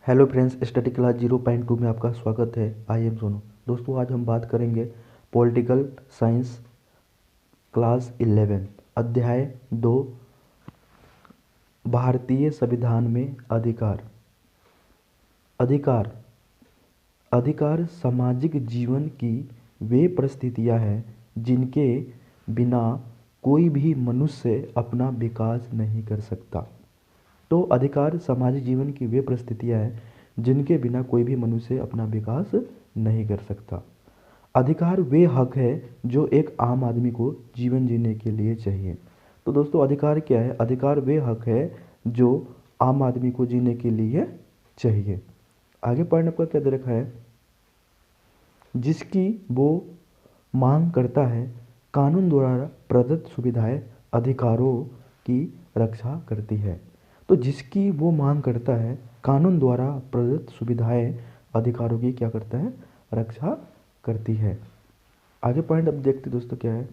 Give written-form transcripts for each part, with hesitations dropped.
Hello friends, study class 0.2 में आपका स्वागत है। I am Sonu. दोस्तों, आज हम बात करेंगे पॉलिटिकल साइंस क्लास 11 अध्याय 2 भारतीय संविधान में अधिकार। अधिकार अधिकार सामाजिक जीवन की वे परिस्थितियां हैं जिनके बिना कोई भी मनुष्य अपना विकास नहीं कर सकता। तो अधिकार सामाजिक जीवन की वे परिस्थितियां हैं जिनके बिना कोई भी मनुष्य अपना विकास नहीं कर सकता। अधिकार वे हक है जो एक आम आदमी को जीवन जीने के लिए चाहिए। तो दोस्तों, अधिकार क्या है? अधिकार वे हक है जो आम आदमी को जीने के लिए चाहिए। आगे पढ़ने पर क्या दे रखा है? जिसकी वो मांग करता है, कानून द्वारा प्रदत्त सुविधाएं अधिकारों की रक्षा करती है। तो जिसकी वो मांग करता है, कानून द्वारा प्रदत्त सुविधाएं अधिकारों की क्या करता है? रक्षा करती है। आगे पॉइंट अब देखते दोस्तों क्या है।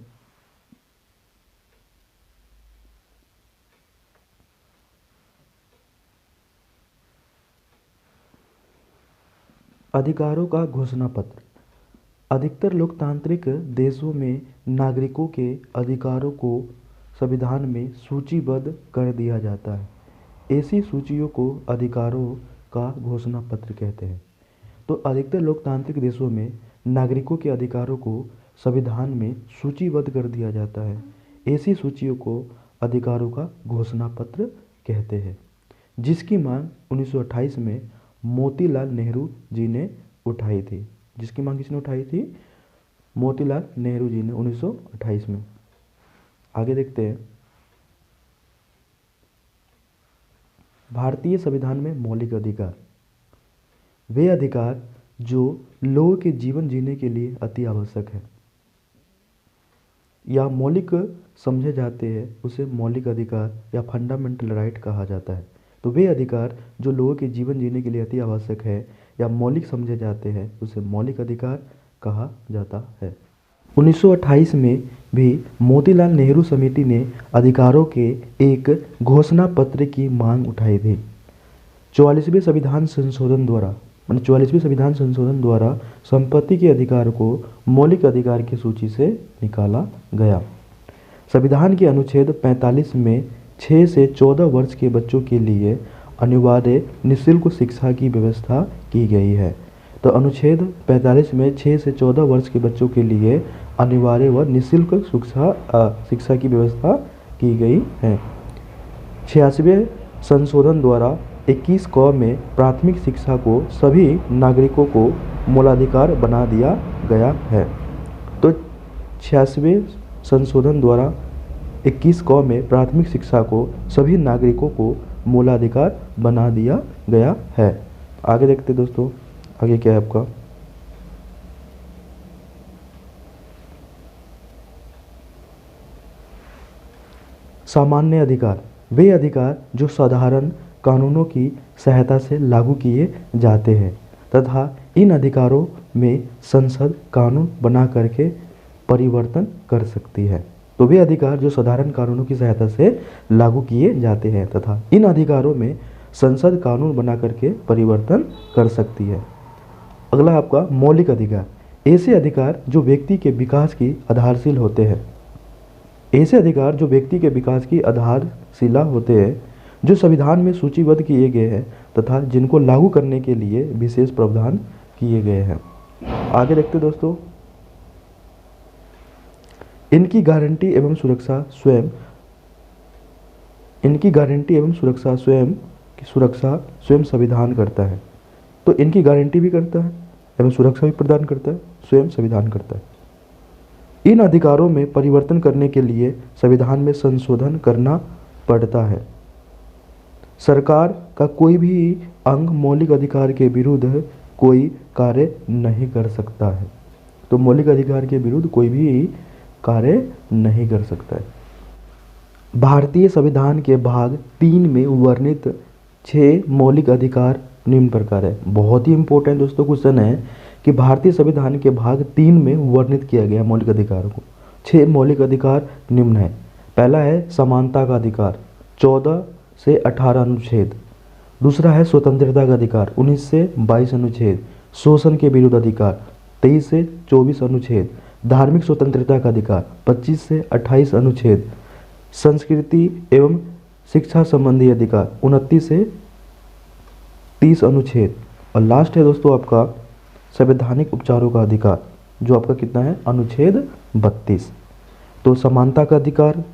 अधिकारों का घोषणा पत्र। अधिकतर लोकतांत्रिक देशों में नागरिकों के अधिकारों को संविधान में सूचीबद्ध कर दिया जाता है। ऐसी सूचियों को अधिकारों का घोषणा पत्र कहते हैं। तो अधिकतर लोकतांत्रिक देशों में नागरिकों के अधिकारों को संविधान में सूचीबद्ध कर दिया जाता है। ऐसी सूचियों को अधिकारों का घोषणा पत्र कहते हैं, जिसकी मांग 1928 में मोतीलाल नेहरू जी ने उठाई थी। जिसकी मांग किसने उठाई थी? मोतीलाल नेहरू जी ने 1928 में। आगे देखते हैं। भारतीय संविधान में मौलिक अधिकार वे अधिकार जो लोगों के जीवन जीने के लिए अति आवश्यक है या मौलिक समझे जाते हैं, उसे मौलिक अधिकार या फंडामेंटल राइट कहा जाता है। तो वे अधिकार जो लोगों के जीवन जीने के लिए अति आवश्यक है या मौलिक समझे जाते हैं, उसे मौलिक अधिकार कहा जाता है। 1928 में भी मोतीलाल नेहरू समिति ने अधिकारों के एक घोषणा पत्र की मांग उठाई थी। 44वें संविधान संशोधन द्वारा संपत्ति के अधिकार को मौलिक अधिकार की सूची से निकाला गया। संविधान के अनुच्छेद 45 में 6 से 14 वर्ष के बच्चों के लिए अनिवार्य निःशुल्क शिक्षा की व्यवस्था की गई है। तो अनुच्छेद 45 में 6 से 14 वर्ष के बच्चों के लिए अनिवार्य व निःशुल्क शिक्षा की व्यवस्था की गई है। 86वें संशोधन द्वारा 21 क में प्राथमिक शिक्षा को सभी नागरिकों को मूलाधिकार बना दिया गया है। तो 86वें संशोधन द्वारा 21 क में प्राथमिक शिक्षा को सभी नागरिकों को मूलाधिकार बना दिया गया है। आगे देखते दोस्तों, आगे क्या है आपका? सामान्य अधिकार वे अधिकार जो साधारण कानूनों की सहायता से लागू किए जाते हैं तथा इन अधिकारों में संसद कानून बना करके परिवर्तन कर सकती है। तो वे अधिकार जो साधारण कानूनों की सहायता से लागू किए जाते हैं तथा इन अधिकारों में संसद कानून बना करके परिवर्तन कर सकती है। अगला है आपका मौलिक अधिकार। ऐसे अधिकार जो व्यक्ति के विकास की आधारशिला होते हैं। ऐसे अधिकार जो व्यक्ति के विकास की आधारशिला होते हैं, जो संविधान में सूचीबद्ध किए गए हैं तथा जिनको लागू करने के लिए विशेष प्रावधान किए गए हैं। आगे देखते दोस्तों। इनकी गारंटी एवं सुरक्षा स्वयं संविधान करता है। तो इनकी गारंटी भी करता है एवं सुरक्षा भी प्रदान करता है, स्वयं संविधान करता है। इन अधिकारों में परिवर्तन करने के लिए संविधान में संशोधन करना पड़ता है। सरकार का कोई भी अंग मौलिक अधिकार के विरुद्ध कोई कार्य नहीं कर सकता है। तो मौलिक अधिकार के विरुद्ध कोई भी कार्य नहीं कर सकता है। भारतीय संविधान के भाग 3 में वर्णित 6 मौलिक अधिकार निम्न प्रकार है। बहुत ही इंपॉर्टेंट दोस्तों क्वेश्चन है कि भारतीय संविधान के भाग 3 में वर्णित किया गया मौलिक अधिकारों को। 6 मौलिक अधिकार निम्न है। पहला है समानता का अधिकार, 14 से 18 अनुच्छेद। दूसरा है स्वतंत्रता का अधिकार 19 से 22 अनुच्छेद, शोषण के विरुद्ध अधिकार 23 से 24 अनुच्छेद, धार्मिक स्वतंत्रता का अधिकार 25 से 28 अनुच्छेद, संस्कृति एवं शिक्षा संबंधी अधिकार 29 से 30 अनुच्छेद, और लास्ट है दोस्तों आपका संवैधानिक उपचारों का अधिकार, जो आपका कितना है अनुच्छेद 32। तो समानता का अधिकार,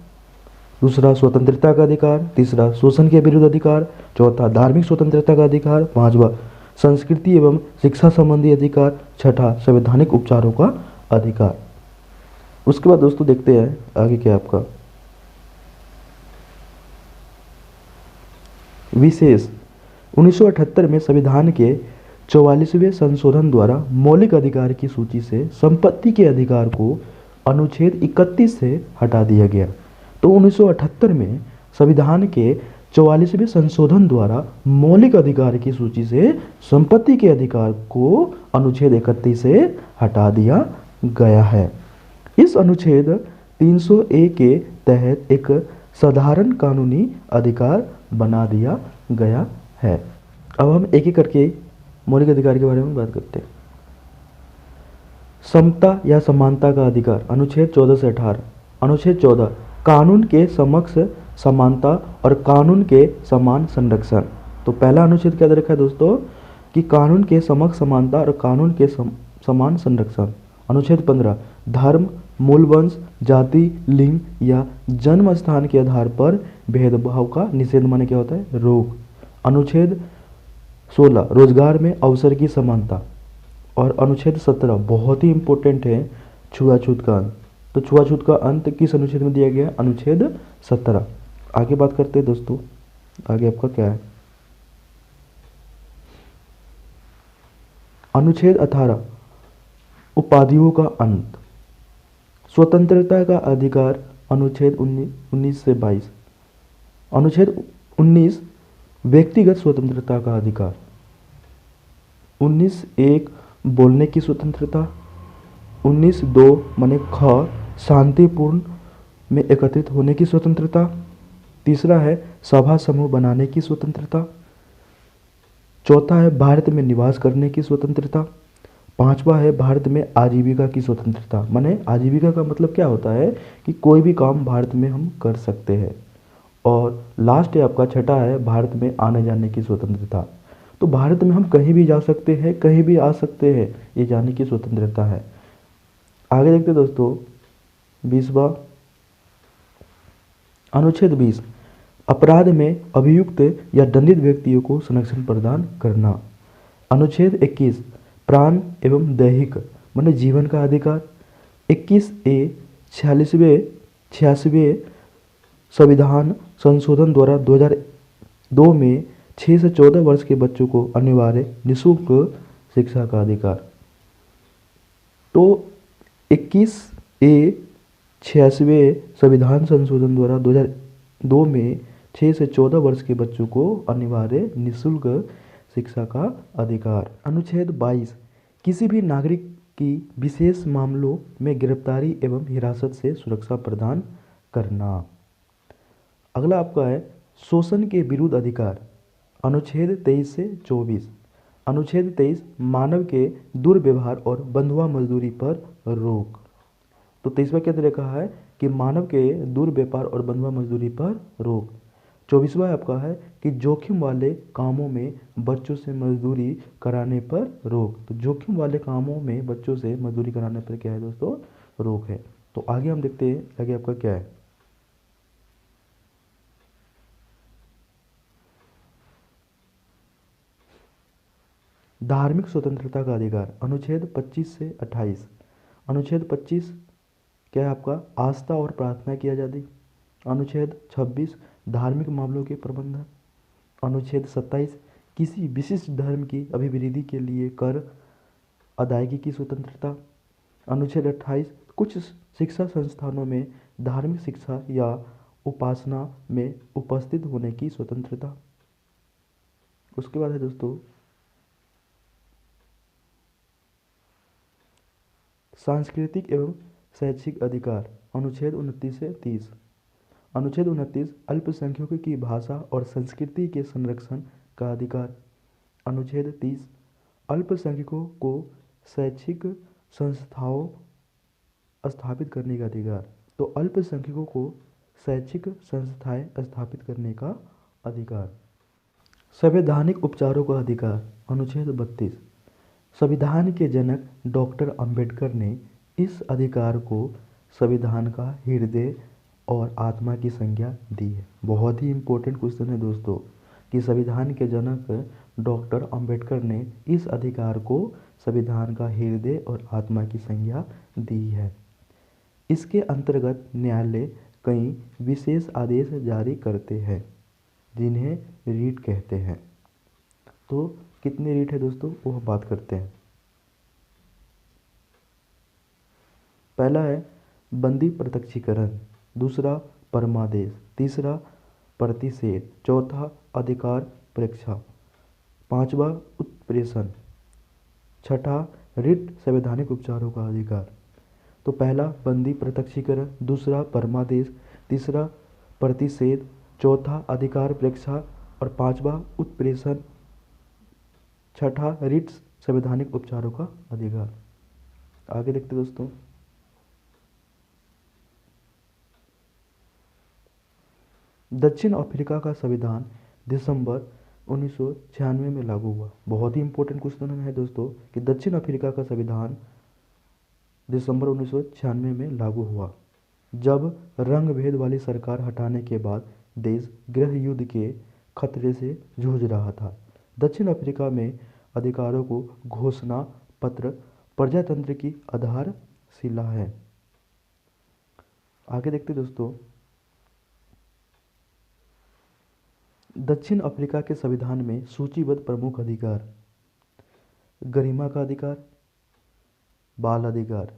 दूसरा स्वतंत्रता का अधिकार, तीसरा शोषण के विरुद्ध अधिकार, चौथा धार्मिक स्वतंत्रता का अधिकार, पांचवा संस्कृति एवं शिक्षा संबंधी अधिकार, छठा संवैधानिक उपचारों का अधिकार। उसके बाद दोस्तों देखते हैं आगे क्या आपका विशेष 1978 में संविधान के 44वें संशोधन द्वारा मौलिक अधिकार की सूची से संपत्ति के अधिकार को अनुच्छेद 31 से हटा दिया गया। तो 1978 में संविधान के 44वें संशोधन द्वारा मौलिक अधिकार की सूची से संपत्ति के अधिकार को अनुच्छेद 31 से हटा दिया गया है। इस अनुच्छेद 301 के तहत एक साधारण कानूनी अधिकार बना दिया गया है। अब हम एक एक करके मौलिक अधिकार के बारे में बात करते हैं। समता या समानता का अधिकार अनुच्छेद 14 से 18। अनुच्छेद 14 कानून के समक्ष समानता और कानून के समान संरक्षण। तो पहला अनुच्छेद क्या दे रखा है दोस्तों कि कानून के समक्ष समानता और कानून के समान संरक्षण। अनुच्छेद 15 धर्म, मूल वंश, जाति, लिंग या जन्म स्थान के आधार पर भेदभाव का निषेध माने क्या होता है रोक। अनुच्छेद 16 रोजगार में अवसर की समानता। और अनुच्छेद 17 बहुत ही इंपॉर्टेंट है छुआछूत का अंत। तो छुआछूत का अंत किस अनुच्छेद में दिया गया है अनुच्छेद 17। आगे बात करते हैं दोस्तों, आगे आपका क्या है अनुच्छेद 18 उपाधियों का अंत। स्वतंत्रता का अधिकार अनुच्छेद 19 से 22। अनुच्छेद 19 व्यक्तिगत स्वतंत्रता का अधिकार। 19(1) बोलने की स्वतंत्रता। 19(2) माने ख शांतिपूर्ण में एकत्रित होने की स्वतंत्रता। तीसरा है सभा समूह बनाने की स्वतंत्रता। चौथा है भारत में निवास करने की स्वतंत्रता। पांचवा है भारत में आजीविका की स्वतंत्रता। माने आजीविका का मतलब क्या होता है कि कोई भी काम भारत में हम कर सकते हैं। और लास्ट है आपका छठा है भारत में आने जाने की स्वतंत्रता। तो भारत में हम कहीं भी जा सकते हैं, कहीं भी आ सकते हैं, ये जाने की स्वतंत्रता है। आगे देखते हैं दोस्तों 20वां अनुच्छेद 20 अपराध में अभियुक्त या दंडित व्यक्तियों को संरक्षण प्रदान करना। अनुच्छेद 21 प्राण एवं दैहिक माने जीवन का अधिकार। 21(a) 86वें संविधान संशोधन द्वारा 2002 में 6 से 14 वर्ष के बच्चों को अनिवार्य निःशुल्क शिक्षा का अधिकार। तो 21(a) 86वें संविधान संशोधन द्वारा 2002 में 6 से 14 वर्ष के बच्चों को अनिवार्य निःशुल्क शिक्षा का अधिकार। अनुच्छेद 22 किसी भी नागरिक की विशेष मामलों में गिरफ्तारी एवं हिरासत से सुरक्षा प्रदान करना। अगला आपका है शोषण के विरुद्ध अधिकार। अनुच्छेद 23 से 24। अनुच्छेद 23 मानव के दुर्व्यवहार और बंधुआ मजदूरी पर रोक। तो 23वां क्या दे रखा है कि मानव के दुर्व्यापार और बंधुआ मजदूरी पर रोक। 24वां आपका है कि जोखिम वाले कामों में बच्चों से मजदूरी कराने पर रोक। तो जोखिम वाले कामों में बच्चों से मजदूरी कराने पर क्या है दोस्तों रोक है। तो आगे हम देखते हैं आगे आपका क्या है धार्मिक स्वतंत्रता का अधिकार। अनुच्छेद 25 से 28। अनुच्छेद 25 क्या है आपका आस्था और प्रार्थना की आज़ादी। अनुच्छेद 26 धार्मिक मामलों के प्रबंधन। अनुच्छेद 27 किसी विशिष्ट धर्म की अभिवृद्धि के लिए कर अदायगी की स्वतंत्रता। अनुच्छेद 28 कुछ शिक्षा संस्थानों में धार्मिक शिक्षा या उपासना में उपस्थित होने की स्वतंत्रता। उसके बाद है दोस्तों सांस्कृतिक एवं शैक्षिक अधिकार। अनुच्छेद 29 से 30। अनुच्छेद 29 अल्पसंख्यकों की भाषा और संस्कृति के संरक्षण का अधिकार। अनुच्छेद 30 अल्पसंख्यकों को शैक्षिक संस्थाओं स्थापित करने का अधिकार। तो अल्पसंख्यकों को शैक्षिक संस्थाएं स्थापित करने का अधिकार। संवैधानिक उपचारों का अधिकार। अनुच्छेद 32 संविधान के जनक डॉक्टर अंबेडकर ने इस अधिकार को संविधान का हृदय और आत्मा की संज्ञा दी है। बहुत ही इम्पोर्टेंट क्वेश्चन है दोस्तों कि संविधान के जनक डॉक्टर अंबेडकर ने इस अधिकार को संविधान का हृदय और आत्मा की संज्ञा दी है। इसके अंतर्गत न्यायालय कई विशेष आदेश जारी करते हैं जिन्हें रीट कहते हैं। तो कितने रीट है दोस्तों वो हम बात करते हैं। पहला है बंदी प्रत्यक्षीकरण, दूसरा परमादेश, तीसरा प्रतिषेध, चौथा अधिकार परीक्षा, पांचवा उत्प्रेषण, छठा रिट संवैधानिक उपचारों का अधिकार। तो पहला बंदी प्रत्यक्षीकरण, दूसरा परमादेश, तीसरा प्रतिषेध, चौथा अधिकार परीक्षा और पांचवा उत्प्रेषण, छठा रिट संवैधानिक उपचारों का अधिकार। आगे देखते दोस्तों। दक्षिण अफ्रीका का संविधान दिसंबर 1996 में लागू हुआ। बहुत ही इंपॉर्टेंट क्वेश्चन है दोस्तों कि दक्षिण अफ्रीका का संविधान दिसंबर 1996 में लागू हुआ जब रंग भेद वाली सरकार हटाने के बाद देश गृह युद्ध के खतरे से जूझ रहा था। दक्षिण अफ्रीका में अधिकारों को घोषणा पत्र प्रजातंत्र की आधारशिला है। आगे देखते दोस्तों। दक्षिण अफ्रीका के संविधान में सूचीबद्ध प्रमुख अधिकार। गरिमा का अधिकार, बाल अधिकार।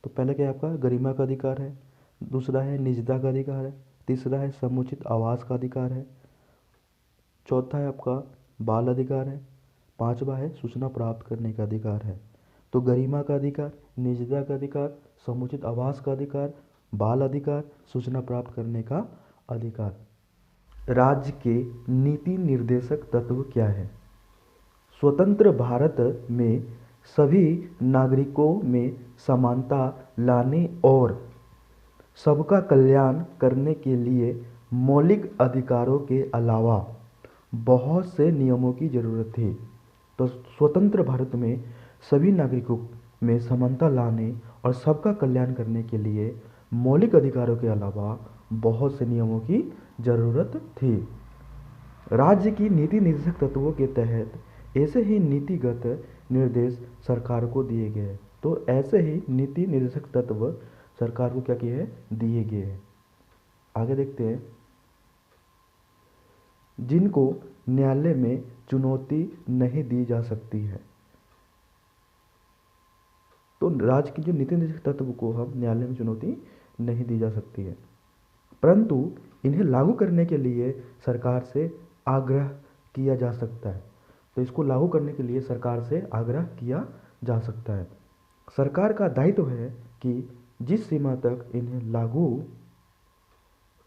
तो पहले क्या है आपका गरिमा का अधिकार है, दूसरा है निजता का अधिकार है, तीसरा है समुचित आवास का अधिकार है, चौथा है आपका बाल अधिकार है, पांचवा है सूचना प्राप्त करने का अधिकार है। तो गरिमा का अधिकार, निजता का अधिकार, समुचित आवास का अधिकार, बाल अधिकार, सूचना प्राप्त करने का अधिकार। राज्य के नीति निर्देशक तत्व क्या है? स्वतंत्र भारत में सभी नागरिकों में समानता लाने और सबका कल्याण करने के लिए मौलिक अधिकारों के अलावा बहुत से नियमों की जरूरत थी। तो स्वतंत्र भारत में सभी नागरिकों में समानता लाने और सबका कल्याण करने के लिए मौलिक अधिकारों के अलावा बहुत से नियमों की जरूरत थी। राज्य की नीति निर्देशक तत्वों के तहत ऐसे ही नीतिगत निर्देश सरकार को दिए गए हैं। तो ऐसे ही नीति निर्देशक तत्व सरकार को क्या किए हैं? दिए गए हैं। आगे देखते हैं। जिनको न्यायालय में चुनौती नहीं दी जा सकती है। तो राज्य की जो नीति निर्देशक तत्व को हम न्यायालय में चुनौती नहीं दी जा सकती है, परंतु इन्हें लागू करने के लिए सरकार से आग्रह किया जा सकता है। तो इसको लागू करने के लिए सरकार से आग्रह किया जा सकता है। सरकार का दायित्व है कि जिस सीमा तक इन्हें लागू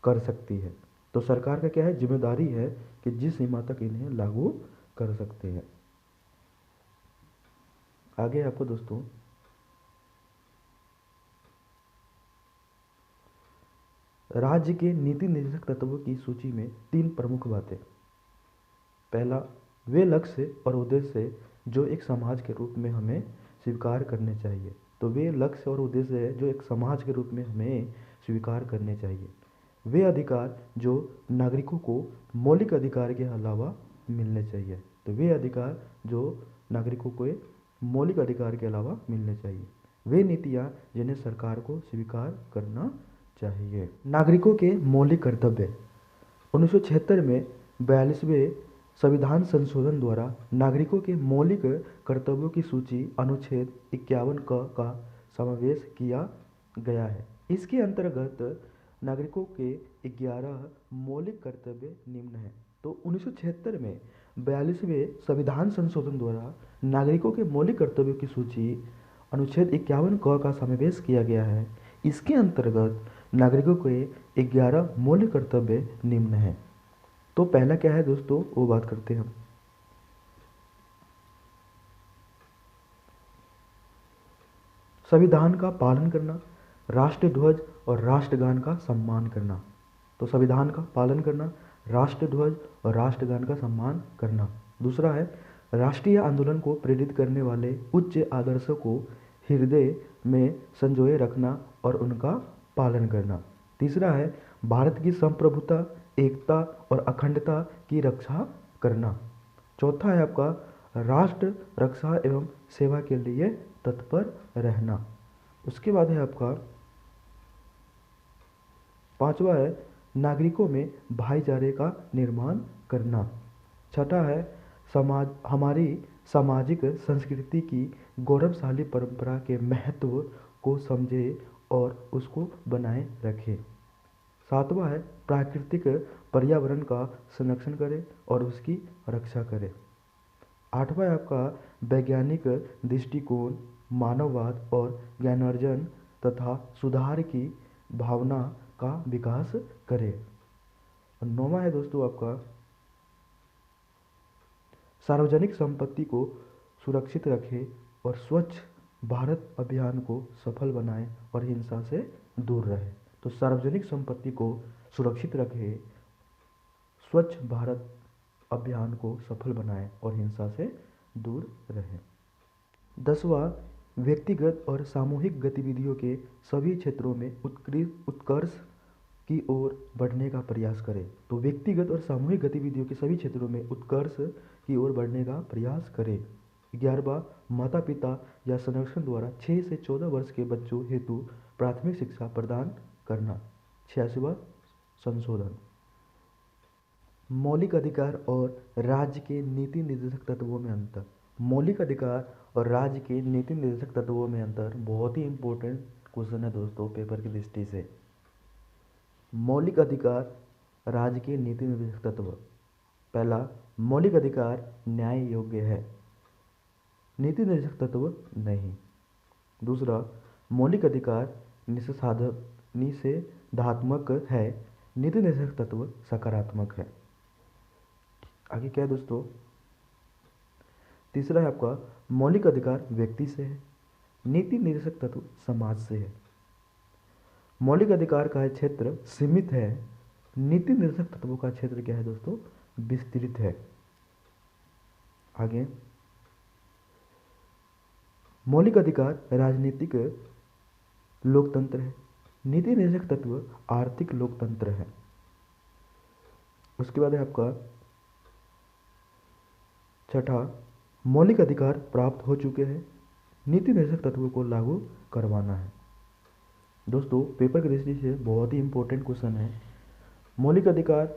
कर सकती है। तो सरकार का क्या है? जिम्मेदारी है कि जिस सीमा तक इन्हें लागू कर सकते हैं। आगे आपको दोस्तों राज्य के नीति निर्देशक तत्वों की सूची में 3 प्रमुख बातें। पहला, वे लक्ष्य और उद्देश्य जो एक समाज के रूप में हमें स्वीकार करने चाहिए। तो वे लक्ष्य और उद्देश्य है जो एक समाज के रूप में हमें स्वीकार करने चाहिए। वे अधिकार जो नागरिकों को मौलिक अधिकार के अलावा मिलने चाहिए। तो वे अधिकार जो नागरिकों को मौलिक अधिकार के अलावा मिलने चाहिए। वे नीतियाँ जिन्हें सरकार को स्वीकार करना चाहिए। नागरिकों के मौलिक कर्तव्य। 1976 में 42वें संविधान संशोधन द्वारा नागरिकों के मौलिक कर्तव्यों की सूची अनुच्छेद 51 का समावेश किया गया है। इसके अंतर्गत नागरिकों के 11 मौलिक कर्तव्य निम्न हैं। तो 1976 में 42वें संविधान संशोधन द्वारा नागरिकों के मौलिक कर्तव्यों की सूची अनुच्छेद 51 का समावेश किया गया है। इसके अंतर्गत नागरिकों के 11 मौलिक कर्तव्य निम्न हैं। तो पहला क्या है दोस्तों, वो बात करते हैं हम। संविधान का पालन करना, राष्ट्रीय ध्वज और राष्ट्रगान का सम्मान करना। तो संविधान का पालन करना, राष्ट्रीय ध्वज और राष्ट्रगान का सम्मान करना। दूसरा है राष्ट्रीय आंदोलन को प्रेरित करने वाले उच्च आदर्शों को हृदय में संजोए रखना और उनका पालन करना। तीसरा है भारत की संप्रभुता, एकता और अखंडता की रक्षा करना। चौथा है आपका राष्ट्र रक्षा एवं सेवा के लिए तत्पर रहना। उसके बाद है आपका पांचवा है नागरिकों में भाईचारे का निर्माण करना। छठा है समाज हमारी सामाजिक संस्कृति की गौरवशाली परंपरा के महत्व को समझे और उसको बनाए रखे। सातवां है प्राकृतिक पर्यावरण का संरक्षण करें और उसकी रक्षा करें। आठवां है आपका वैज्ञानिक दृष्टिकोण, मानववाद और ज्ञानार्जन तथा सुधार की भावना का विकास करें। और नौवां है दोस्तों आपका सार्वजनिक संपत्ति को सुरक्षित रखें और स्वच्छ भारत अभियान को सफल बनाएं और हिंसा से दूर रहें। तो सार्वजनिक संपत्ति को सुरक्षित रखें, स्वच्छ भारत अभियान को सफल बनाएं और हिंसा से दूर रहें। 10वां व्यक्तिगत और सामूहिक गतिविधियों के सभी क्षेत्रों में उत्कर्ष की ओर बढ़ने का प्रयास करें। तो व्यक्तिगत और सामूहिक गतिविधियों के सभी क्षेत्रों में उत्कर्ष की ओर बढ़ने का प्रयास करें। 11वां माता पिता या संरक्षण द्वारा 6 से 14 वर्ष के बच्चों हेतु प्राथमिक शिक्षा प्रदान करना। 86वां संशोधन। मौलिक अधिकार और राज्य के नीति निर्देशक तत्वों में अंतर। मौलिक अधिकार और राज्य के नीति निर्देशक तत्वों में अंतर बहुत ही इंपॉर्टेंट क्वेश्चन है दोस्तों पेपर की दृष्टि से। मौलिक अधिकार, राज्य के नीति निर्देशक तत्व। पहला, मौलिक अधिकार न्याय योग्य है, नीति निर्देशक तत्व नहीं। दूसरा, मौलिक अधिकार निषेधात्मक है, नीति निर्देशक तत्व सकारात्मक है। आगे क्या है दोस्तों, तीसरा है आपका मौलिक अधिकार व्यक्ति से है, नीति निर्देशक तत्व समाज से है। मौलिक अधिकार का क्षेत्र सीमित है, नीति निर्देशक तत्वों का क्षेत्र क्या है दोस्तों, विस्तृत है। आगे, मौलिक अधिकार राजनीतिक लोकतंत्र है, नीति निर्देशक तत्व आर्थिक लोकतंत्र है। उसके बाद है आपका छठा, मौलिक अधिकार प्राप्त हो चुके हैं, नीति निर्देशक तत्वों को लागू करवाना है। दोस्तों पेपर की दृष्टि से बहुत ही इंपॉर्टेंट क्वेश्चन है, मौलिक अधिकार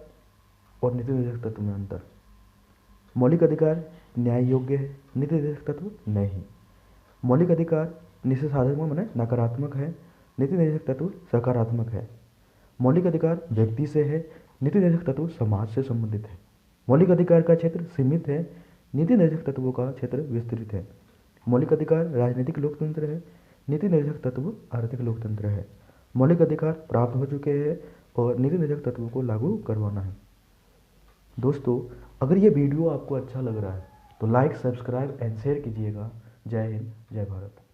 और नीति निर्देशक तत्व में अंतर। मौलिक अधिकार न्याय योग्य है, नीति निर्देशक तत्व नहीं। मौलिक अधिकार निषेधात्मक माने नकारात्मक है, नीति निर्देशक तत्व सकारात्मक है। मौलिक अधिकार व्यक्ति से है, नीति निर्देशक तत्व समाज से संबंधित है। मौलिक अधिकार का क्षेत्र सीमित है, नीति निर्देशक तत्वों का क्षेत्र विस्तृत है। मौलिक अधिकार राजनीतिक लोकतंत्र है, नीति निर्देशक तत्व आर्थिक लोकतंत्र है। मौलिक अधिकार प्राप्त हो चुके हैं और नीति निर्देशक तत्वों को लागू करवाना है। दोस्तों अगर ये वीडियो आपको अच्छा लग रहा है तो लाइक, सब्सक्राइब एंड शेयर कीजिएगा। जय हिंद, जय भारत।